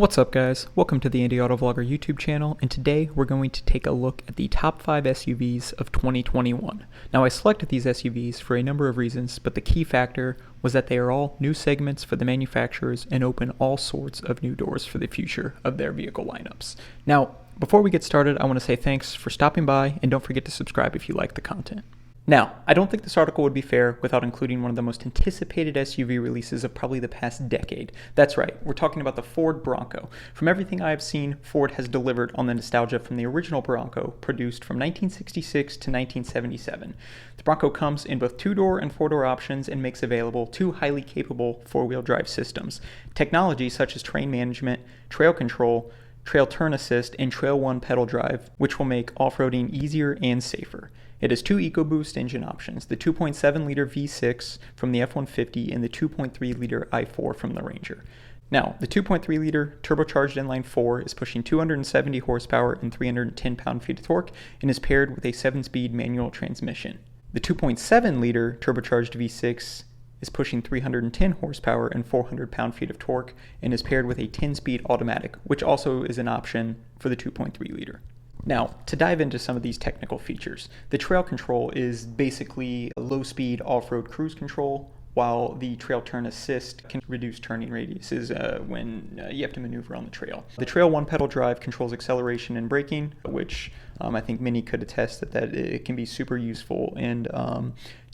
What's up guys, welcome to the Indie Auto Vlogger YouTube channel, and today we're going to take a look at the top 5 SUVs of 2021. Now I selected these SUVs for a number of reasons, but the key factor was that they are all new segments for the manufacturers and open all sorts of new doors for the future of their vehicle lineups. Now, before we get started, I want to say thanks for stopping by, and don't forget to subscribe if you like the content. Now, I don't think this article would be fair without including one of the most anticipated SUV releases of probably the past decade. That's right, we're talking about the Ford Bronco. From everything I have seen, Ford has delivered on the nostalgia from the original Bronco, produced from 1966 to 1977. The Bronco comes in both 2-door and 4-door options and makes available 2 highly capable 4-wheel drive systems. Technology such as train management, trail control, trail turn assist, and Trail 1 pedal drive, which will make off-roading easier and safer. It has 2 EcoBoost engine options, the 2.7-liter V6 from the F-150 and the 2.3-liter i4 from the Ranger. Now, the 2.3-liter turbocharged inline-4 is pushing 270 horsepower and 310 pound-feet of torque and is paired with a 7-speed manual transmission. The 2.7-liter turbocharged V6 is pushing 310 horsepower and 400 pound-feet of torque and is paired with a 10-speed automatic, which also is an option for the 2.3-liter. Now, to dive into some of these technical features, the trail control is basically a low-speed off-road cruise control, while the trail turn assist can reduce turning radiuses when you have to maneuver on the trail. The Trail 1 pedal drive controls acceleration and braking, which I think many could attest that it can be super useful in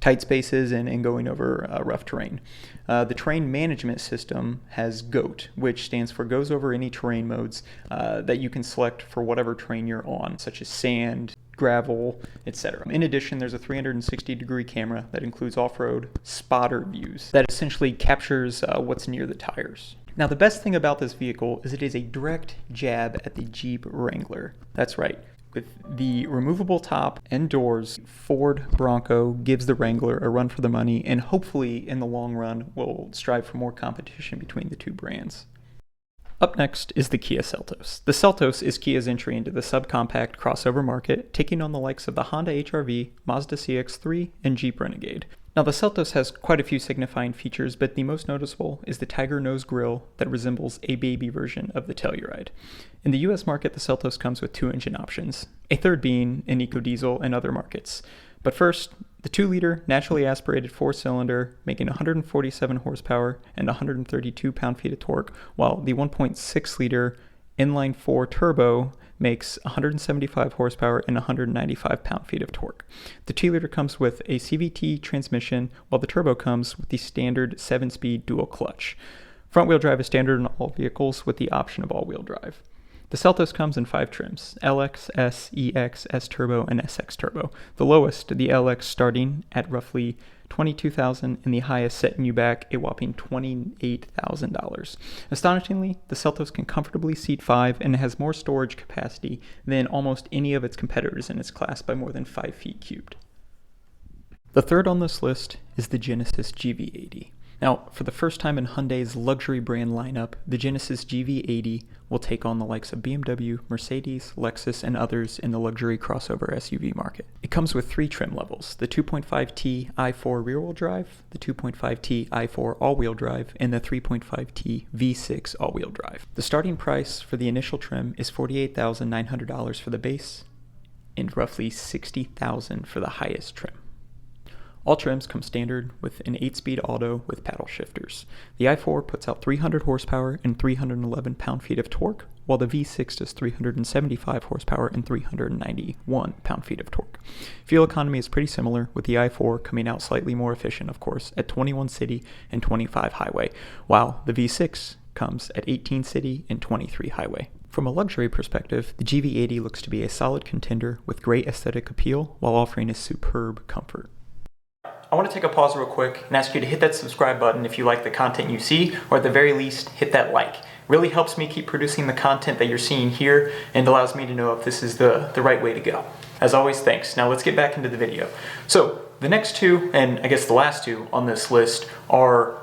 tight spaces and going over rough terrain. The terrain management system has GOAT, which stands for Goes Over Any Terrain Modes that you can select for whatever terrain you're on, such as sand, gravel, etc. In addition, there's a 360-degree camera that includes off-road spotter views that essentially captures what's near the tires. Now, the best thing about this vehicle is it is a direct jab at the Jeep Wrangler. That's right. With the removable top and doors, Ford Bronco gives the Wrangler a run for the money, and hopefully in the long run will strive for more competition between the two brands. Up next is the Kia Seltos. The Seltos is Kia's entry into the subcompact crossover market, taking on the likes of the Honda HR-V, Mazda CX-3, and Jeep Renegade. Now, the Seltos has quite a few signifying features, but the most noticeable is the Tiger Nose grille that resembles a baby version of the Telluride. In the US market, the Seltos comes with 2 engine options, a third being an EcoDiesel in other markets. But first, the 2-liter naturally aspirated 4-cylinder, making 147 horsepower and 132 pound-feet of torque, while the 1.6-liter inline-4 turbo makes 175 horsepower and 195 pound-feet of torque. The 2-liter comes with a CVT transmission, while the turbo comes with the standard 7-speed dual clutch. Front-wheel drive is standard in all vehicles with the option of all-wheel drive. The Seltos comes in 5 trims: LX, S, EX, S Turbo, and SX Turbo. The lowest, the LX, starting at roughly $22,000, and the highest setting you back a whopping $28,000. Astonishingly, the Seltos can comfortably seat 5 and has more storage capacity than almost any of its competitors in its class by more than 5 feet cubed. The third on this list is the Genesis GV80. Now, for the first time in Hyundai's luxury brand lineup, the Genesis GV80 will take on the likes of BMW, Mercedes, Lexus, and others in the luxury crossover SUV market. It comes with 3 trim levels: the 2.5T i4 rear-wheel drive, the 2.5T i4 all-wheel drive, and the 3.5T V6 all-wheel drive. The starting price for the initial trim is $48,900 for the base and roughly $60,000 for the highest trim. All trims come standard with an 8-speed auto with paddle shifters. The i4 puts out 300 horsepower and 311 pound-feet of torque, while the V6 does 375 horsepower and 391 pound-feet of torque. Fuel economy is pretty similar, with the i4 coming out slightly more efficient, of course, at 21 city and 25 highway, while the V6 comes at 18 city and 23 highway. From a luxury perspective, the GV80 looks to be a solid contender with great aesthetic appeal while offering a superb comfort. I want to take a pause real quick and ask you to hit that subscribe button if you like the content you see, or at the very least, hit that like. It really helps me keep producing the content that you're seeing here and allows me to know if this is the right way to go. As always, thanks. Now let's get back into the video. So the next 2, and I guess the last 2 on this list, are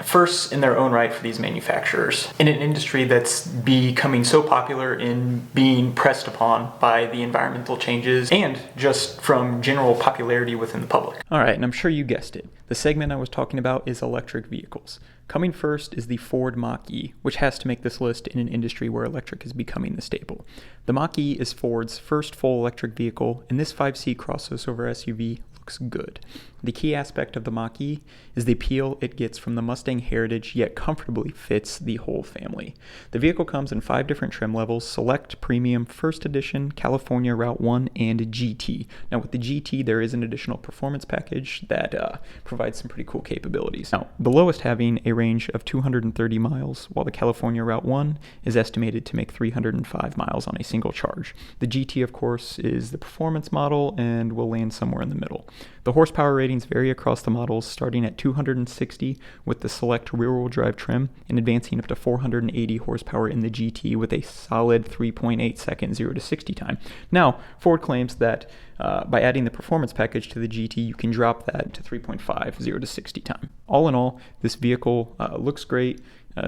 firsts in their own right for these manufacturers in an industry that's becoming so popular in being pressed upon by the environmental changes and just from general popularity within the public. All right, and I'm sure you guessed it. The segment I was talking about is electric vehicles. Coming first is the Ford Mach-E, which has to make this list in an industry where electric is becoming the staple. The Mach-E is Ford's first full electric vehicle, and this 5-seat crossover SUV looks good. The key aspect of the Mach-E is the appeal it gets from the Mustang heritage, yet comfortably fits the whole family. The vehicle comes in 5 different trim levels: Select, Premium, First Edition, California Route 1, and GT. Now with the GT, there is an additional performance package that provides some pretty cool capabilities. Now, the lowest having a range of 230 miles, while the California Route 1 is estimated to make 305 miles on a single charge. The GT, of course, is the performance model and will land somewhere in the middle. The horsepower ratings vary across the models, starting at 260 with the Select rear-wheel drive trim and advancing up to 480 horsepower in the GT with a solid 3.8 second 0 to 60 time. Now, Ford claims that by adding the performance package to the GT, you can drop that to 3.5 0 to 60 time. All in all, this vehicle looks great,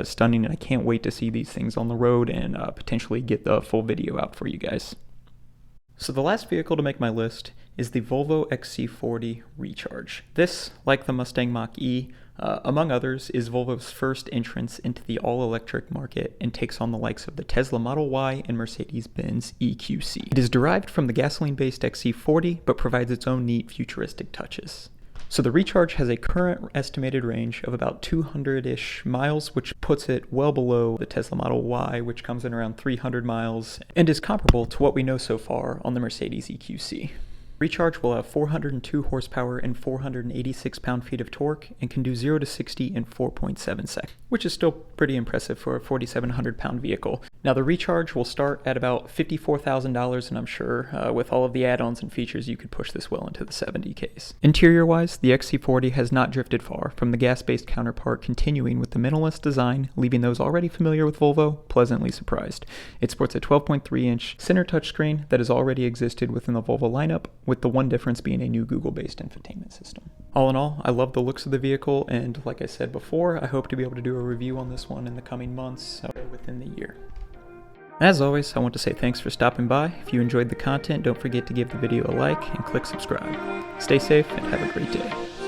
stunning, and I can't wait to see these things on the road and potentially get the full video out for you guys. So the last vehicle to make my list is the Volvo XC40 Recharge. This, like the Mustang Mach-E, among others, is Volvo's first entrance into the all-electric market and takes on the likes of the Tesla Model Y and Mercedes-Benz EQC. It is derived from the gasoline-based XC40, but provides its own neat futuristic touches. So the Recharge has a current estimated range of about 200-ish miles, which puts it well below the Tesla Model Y, which comes in around 300 miles, and is comparable to what we know so far on the Mercedes EQC. Recharge will have 402 horsepower and 486 pound-feet of torque and can do 0 to 60 in 4.7 seconds, which is still pretty impressive for a 4,700 pound vehicle. Now the Recharge will start at about $54,000, and I'm sure with all of the add-ons and features you could push this well into the 70Ks. Interior-wise, the XC40 has not drifted far from the gas-based counterpart, continuing with the minimalist design, leaving those already familiar with Volvo pleasantly surprised. It sports a 12.3-inch center touchscreen that has already existed within the Volvo lineup, with the one difference being a new Google-based infotainment system. All in all, I love the looks of the vehicle, and like I said before, I hope to be able to do a review on this one in the coming months or within the year. As always, I want to say thanks for stopping by. If you enjoyed the content, don't forget to give the video a like and click subscribe. Stay safe and have a great day.